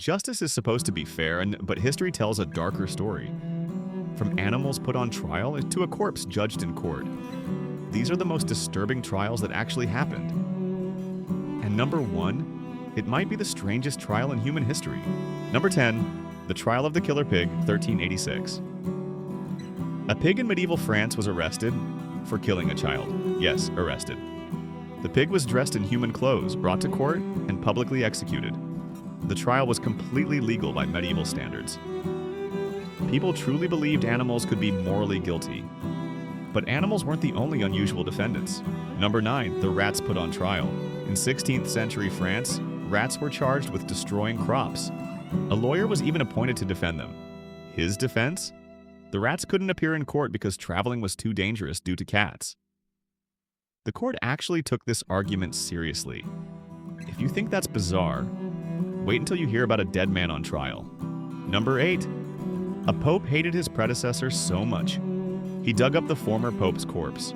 Justice is supposed to be fair, but history tells a darker story. From animals put on trial to a corpse judged in court. These are the most disturbing trials that actually happened. And number 1, it might be the strangest trial in human history. Number 10, the trial of the killer pig, 1386. A pig in medieval France was arrested for killing a child. Yes, arrested. The pig was dressed in human clothes, brought to court, and publicly executed. The trial was completely legal by medieval standards. People truly believed animals could be morally guilty. But animals weren't the only unusual defendants. Number 9, the rats put on trial. In 16th century France, rats were charged with destroying crops. A lawyer was even appointed to defend them. His defense? The rats couldn't appear in court because traveling was too dangerous due to cats. The court actually took this argument seriously. If you think that's bizarre, wait until you hear about a dead man on trial. Number 8. A pope hated his predecessor so much, he dug up the former pope's corpse.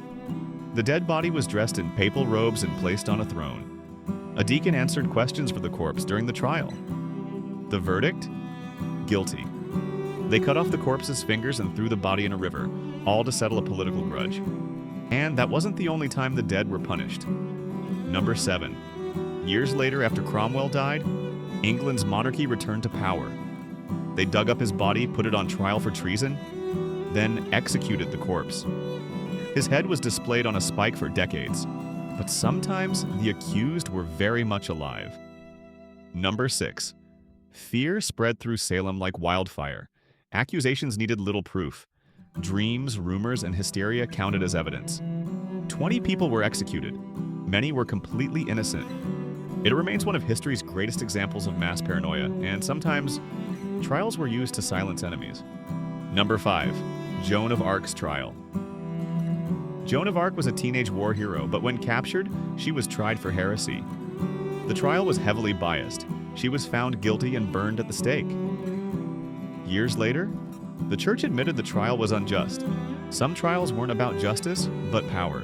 The dead body was dressed in papal robes and placed on a throne. A deacon answered questions for the corpse during the trial. The verdict? Guilty. They cut off the corpse's fingers and threw the body in a river, all to settle a political grudge. And that wasn't the only time the dead were punished. Number 7. Years later, after Cromwell died, England's monarchy returned to power. They dug up his body, put it on trial for treason, then executed the corpse. His head was displayed on a spike for decades, but sometimes the accused were very much alive. Number 6. Fear spread through Salem like wildfire. Accusations needed little proof. Dreams, rumors, and hysteria counted as evidence. 20 people were executed. Many were completely innocent. It remains one of history's greatest examples of mass paranoia, and sometimes trials were used to silence enemies. Number 5. Joan of Arc's trial. Joan of Arc was a teenage war hero, but when captured, she was tried for heresy. The trial was heavily biased. She was found guilty and burned at the stake. Years later, the church admitted the trial was unjust. Some trials weren't about justice, but power.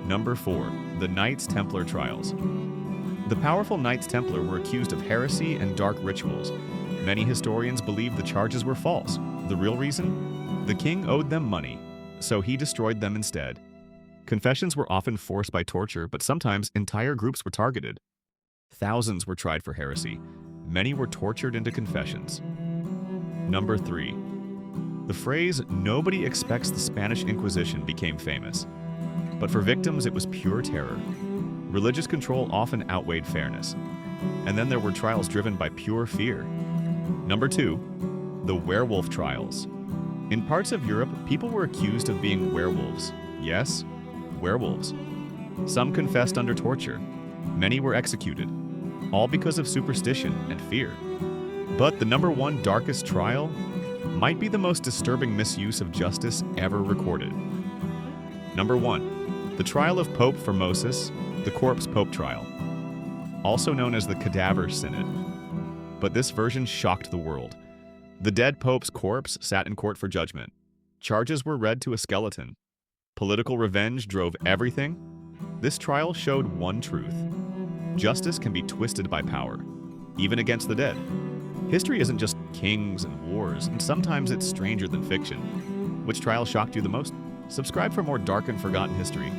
Number 4. The Knights Templar trials. The powerful Knights Templar were accused of heresy and dark rituals. Many historians believe the charges were false. The real reason? The king owed them money, so he destroyed them instead. Confessions were often forced by torture, but sometimes entire groups were targeted. Thousands were tried for heresy. Many were tortured into confessions. Number 3. The phrase, "nobody expects the Spanish Inquisition," became famous. But for victims, it was pure terror. Religious control often outweighed fairness. And then there were trials driven by pure fear. Number 2. The werewolf trials. In parts of Europe, people were accused of being werewolves. Yes, werewolves. Some confessed under torture. Many were executed, all because of superstition and fear. But the number 1 darkest trial might be the most disturbing misuse of justice ever recorded. Number 1. The trial of Pope Formosus, the Corpse Pope trial, also known as the Cadaver Synod. But this version shocked the world. The dead pope's corpse sat in court for judgment. Charges were read to a skeleton. Political revenge drove everything. This trial showed one truth. Justice can be twisted by power, even against the dead. History isn't just kings and wars, and sometimes it's stranger than fiction. Which trial shocked you the most? Subscribe for more dark and forgotten history.